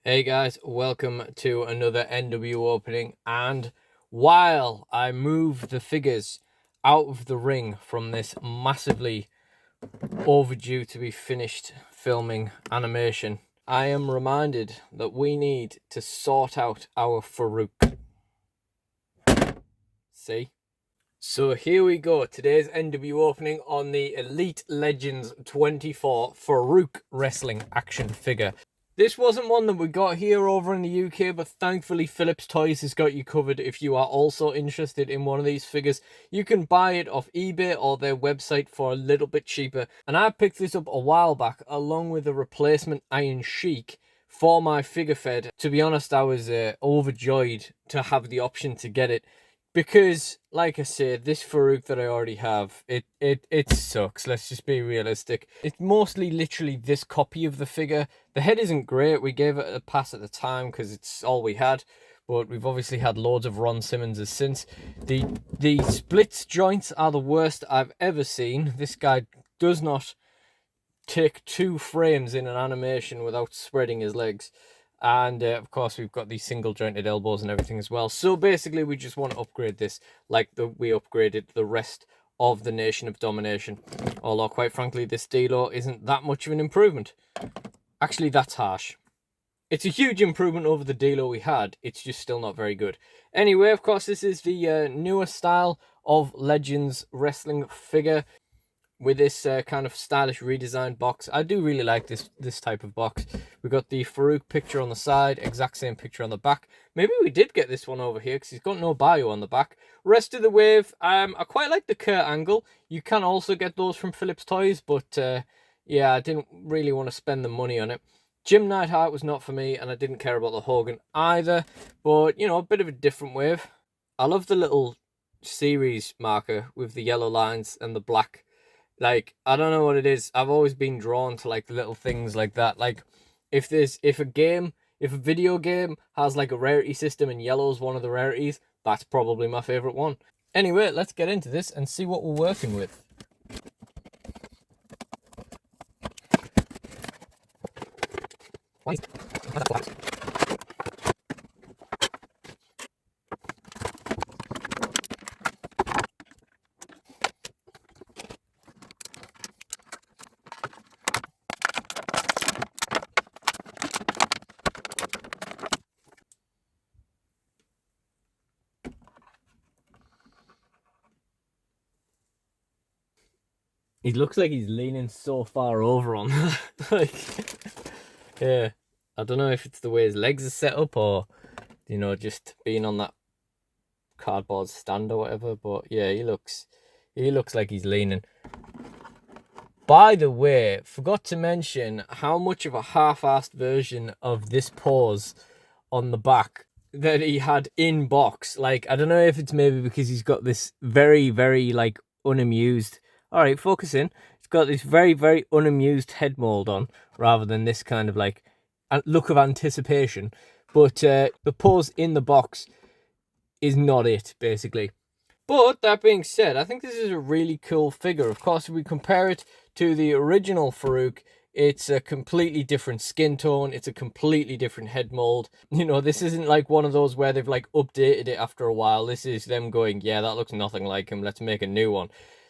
Hey guys, welcome to another NWOpening. And while I move the figures out of the ring from this massively overdue to be finished filming animation, I am reminded that we need to sort out our Faarooq. See? So here we go. Today's NWOpening on the Elite Legends 24 Faarooq wrestling action figure. This wasn't one that we got here over in the UK, but thankfully Philips Toys has got you covered. If you are also interested in one of these figures, you can buy it off eBay or their website for a little bit cheaper. And I picked this up a while back along with a replacement Iron Sheik for my figure fed. To be honest, I was overjoyed to have the option to get it. Because, like I said, this Faarooq that I already have, it sucks. Let's just be realistic. It's mostly literally this copy of the figure. The head isn't great. We gave it a pass at the time because it's all we had. But we've obviously had loads of Ron Simmonses since. The splits joints are the worst I've ever seen. This guy does not take 2 frames in an animation without spreading his legs. And of course we've got these single jointed elbows and everything as well. So basically we just want to upgrade this like we upgraded the rest of the Nation of Domination. Although quite frankly this Delo isn't that much of an improvement. Actually that's harsh. It's a huge improvement over the Delo we had. It's just still not very good. Anyway, of course this is the newer style of Legends wrestling figure with this kind of stylish redesigned box. I do really like this type of box. We got the Faarooq picture on the side, exact same picture on the back. Maybe we did get this one over here because he's got no bio on the back. Rest of the wave, I quite like the Kurt Angle. You can also get those from Philips Toys, but yeah, I didn't really want to spend the money on it. Jim Neidhart was not for me, and I didn't care about the Hogan either, but you know, a bit of a different wave. I love the little series marker with the yellow lines and the black. Like, I don't know what it is. I've always been drawn to like little things like that. Like if a video game has like a rarity system and yellow's one of the rarities, that's probably my favorite one. Anyway, let's get into this and see what we're working with. He looks like he's leaning so far over on that. Like, yeah. I don't know if it's the way his legs are set up or, you know, just being on that cardboard stand or whatever. But yeah, he looks like he's leaning. By the way, forgot to mention how much of a half-assed version of this pose on the back that he had in box. Like, I don't know if it's maybe because he's got this very, very, like, unamused... All right, focus in. It's got this very, very unamused head mold on, rather than this kind of, like, look of anticipation. But the pose in the box is not it, basically. But that being said, I think this is a really cool figure. Of course, if we compare it to the original Faarooq, it's a completely different skin tone. It's a completely different head mold. You know, this isn't like one of those where they've like updated it after a while. This is them going, yeah, that looks nothing like him. Let's make a new one.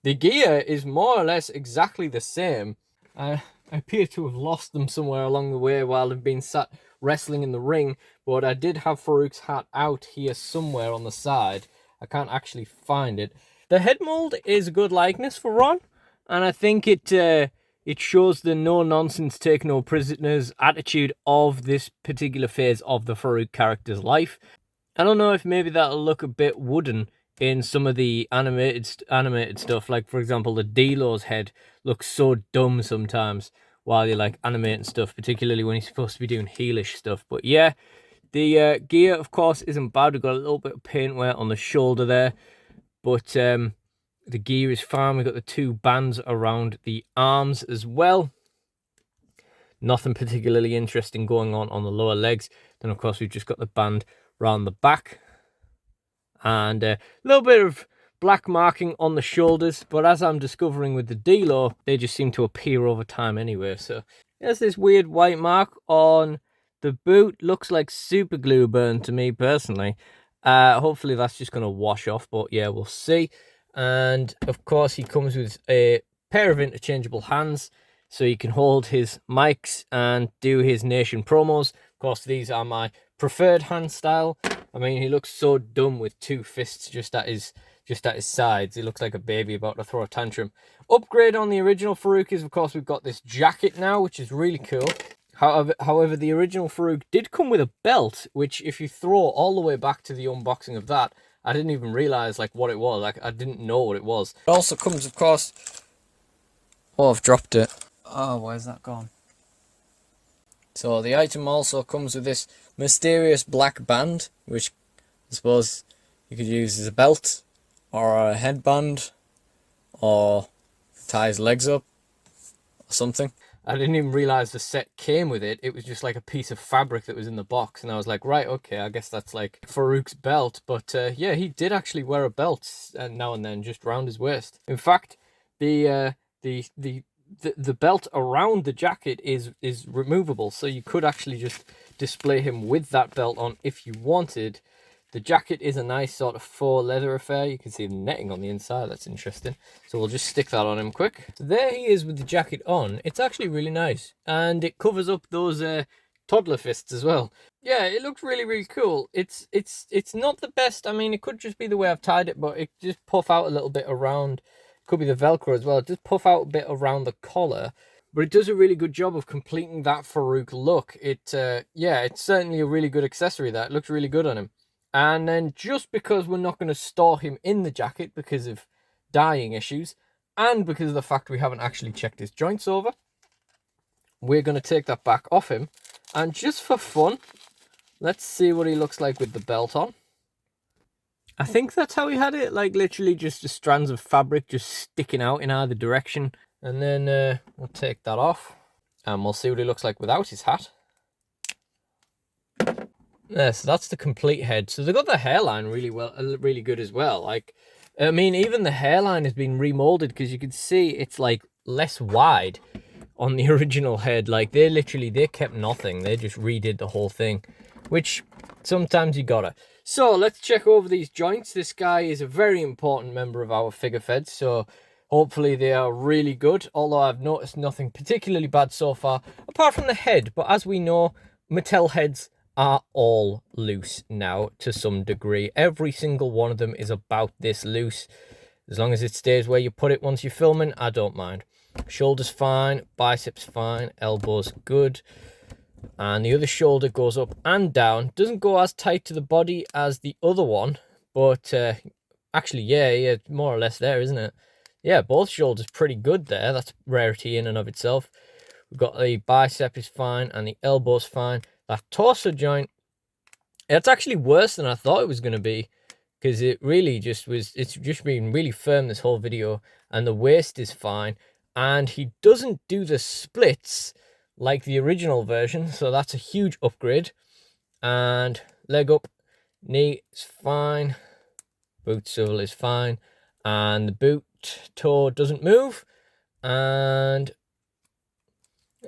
The gear is more or less exactly the same. I appear to have lost them somewhere along the way while I've been sat wrestling in the ring, but I did have Faarooq's hat out here somewhere on the side. I can't actually find it. The head mold is a good likeness for Ron, and I think it shows the no-nonsense, take no prisoners attitude of this particular phase of the Faarooq character's life. I don't know if maybe that'll look a bit wooden in some of the animated stuff. Like, for example, the Delo's head looks so dumb sometimes while you're, like, animating stuff, particularly when he's supposed to be doing heelish stuff. But, yeah, the gear, of course, isn't bad. We've got a little bit of paint wear on the shoulder there. But the gear is fine. We've got the 2 bands around the arms as well. Nothing particularly interesting going on the lower legs. Then, of course, we've just got the band around the back. And a little bit of black marking on the shoulders, but as I'm discovering with the Delo, they just seem to appear over time anyway. So there's this weird white mark on The boot looks like super glue burn to me personally. Hopefully that's just going to wash off, but yeah, we'll see. And of course he comes with a pair of interchangeable hands, so you can hold his mics and do his nation promos. Of course, these are my preferred hand style. I mean, he looks so dumb with two fists just at his sides. He looks like a baby about to throw a tantrum. Upgrade on the original Faarooq is, of course, we've got this jacket now, which is really cool. However, the original Faarooq did come with a belt, which if you throw all the way back to the unboxing of that, I didn't even realize like what it was. Like, I didn't know what it was. It also comes, of course... Oh, I've dropped it. Oh, where's that gone? So the item also comes with this mysterious black band, which I suppose you could use as a belt or a headband or tie his legs up or something. I didn't even realize the set came with it. It was just like a piece of fabric that was in the box, and I was like, right, okay, I guess that's like Faarooq's belt. But yeah, he did actually wear a belt now and then just round his waist. In fact, the belt around the jacket is removable, so you could actually just display him with that belt on if you wanted. The jacket is a nice sort of faux leather affair. You can see the netting on the inside. That's interesting. So we'll just stick that on him quick. So there he is with the jacket on. It's actually really nice, and it covers up those toddler fists as well. Yeah, it looks really, really cool. It's not the best. I mean, it could just be the way I've tied it, but it just puff out a little bit around. Could be the Velcro as well. It does puff out a bit around the collar, but it does a really good job of completing that Faarooq look. Yeah, it's certainly a really good accessory. That it looks really good on him. And then just because we're not going to store him in the jacket because of dyeing issues, and because of the fact we haven't actually checked his joints over, we're going to take that back off him. And just for fun, let's see what he looks like with the belt on. I think that's how he had it, like literally just the strands of fabric just sticking out in either direction. And then we'll take that off and we'll see what he looks like without his hat. Yeah, so that's the complete head. So they got the hairline really good as well. Like, I mean, even the hairline has been remolded because you can see it's like less wide on the original head. Like they kept nothing. They just redid the whole thing, which sometimes you gotta. So let's check over these joints. This guy is a very important member of our figure feds, so hopefully they are really good. Although I've noticed nothing particularly bad so far, apart from the head. But as we know, Mattel heads are all loose now to some degree. Every single one of them is about this loose. As long as it stays where you put it once you're filming, I don't mind. Shoulders fine, biceps fine, elbows good. And the other shoulder goes up and down. Doesn't go as tight to the body as the other one, but actually, yeah, more or less there, isn't it? Yeah, both shoulders pretty good there. That's rarity in and of itself. We've got the bicep is fine and the elbow's fine. That torso joint, it's actually worse than I thought it was going to be, because it really just was, it's just been really firm this whole video, and the waist is fine, and he doesn't do the splits like the original version, so that's a huge upgrade. And leg up, knee is fine, boot sole is fine, and the boot toe doesn't move, and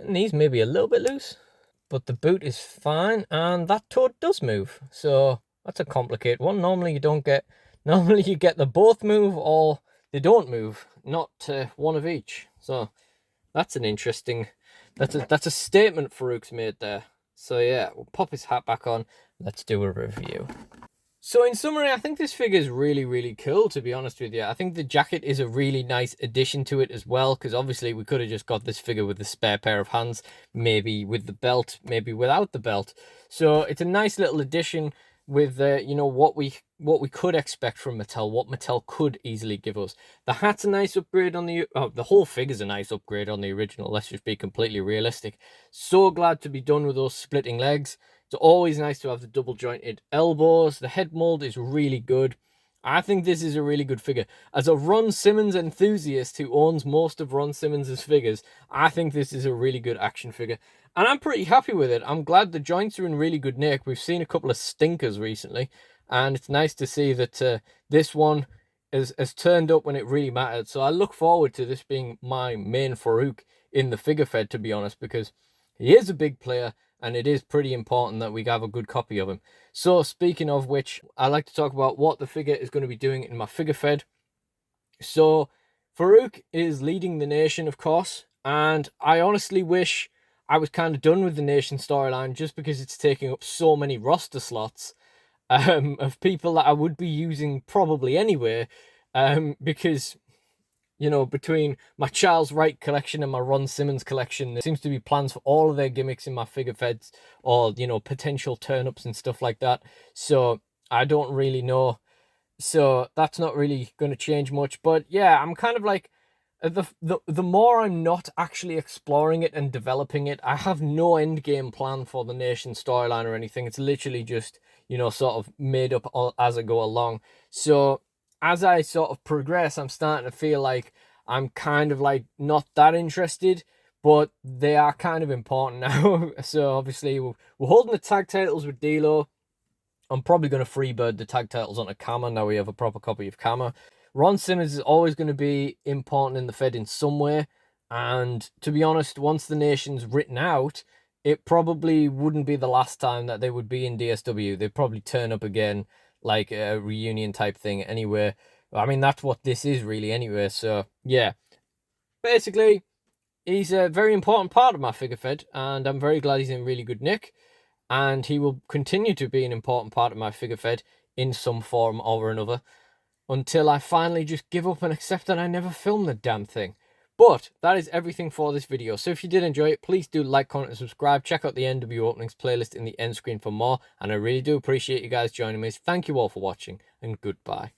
knees maybe a little bit loose, but the boot is fine, and that toe does move. So that's a complicated one. Normally you get the both move or they don't move, not one of each. So that's an interesting, that's a statement Faarooq's made there. So yeah, we'll pop his hat back on. Let's do a review. So in summary, I think this figure is really, really cool, to be honest with you. I think the jacket is a really nice addition to it as well, because obviously we could have just got this figure with the spare pair of hands, maybe with the belt, maybe without the belt. So it's a nice little addition with, you know, what we could expect from Mattel, what Mattel could easily give us. The hat's a nice upgrade on the whole figure's a nice upgrade on the original. Let's just be completely realistic. So glad to be done with those splitting legs. It's always nice to have the double jointed elbows. The head mold is really good. I think this is a really good figure. As a Ron Simmons enthusiast who owns most of Ron Simmons' figures, I think this is a really good action figure. And I'm pretty happy with it. I'm glad the joints are in really good nick. We've seen a couple of stinkers recently, and it's nice to see that this one has turned up when it really mattered. So I look forward to this being my main Faarooq in the figure fed, to be honest, because he is a big player, and it is pretty important that we have a good copy of him. So speaking of which, I like to talk about what the figure is going to be doing in my figure fed. So Faarooq is leading the nation, of course, and I honestly wish I was kind of done with the nation storyline, just because it's taking up so many roster slots of people that I would be using probably anyway, because, you know, between my Charles Wright collection and my Ron Simmons collection, there seems to be plans for all of their gimmicks in my figure feds, or, you know, potential turn-ups and stuff like that. So I don't really know. So that's not really going to change much. But yeah, I'm kind of like, the more I'm not actually exploring it and developing it, I have no end game plan for the nation storyline or anything. It's literally just, you know, sort of made up as I go along. So as I sort of progress, I'm starting to feel like I'm kind of like not that interested, but they are kind of important now. So obviously we're holding the tag titles with D'Lo. I'm probably going to freebird the tag titles onto Kama. Now we have a proper copy of Kama. Ron Simmons is always going to be important in the Fed in some way. And to be honest, once the nation's written out, it probably wouldn't be the last time that they would be in DSW. They'd probably turn up again, like a reunion type thing anyway. I mean, that's what this is really anyway. So, yeah. Basically, he's a very important part of my figure Fed. And I'm very glad he's in really good nick. And he will continue to be an important part of my figure fed in some form or another, until I finally just give up and accept that I never filmed the damn thing. But that is everything for this video. So if you did enjoy it, please do like, comment, and subscribe. Check out the NWOpenings playlist in the end screen for more. And I really do appreciate you guys joining me. Thank you all for watching, and goodbye.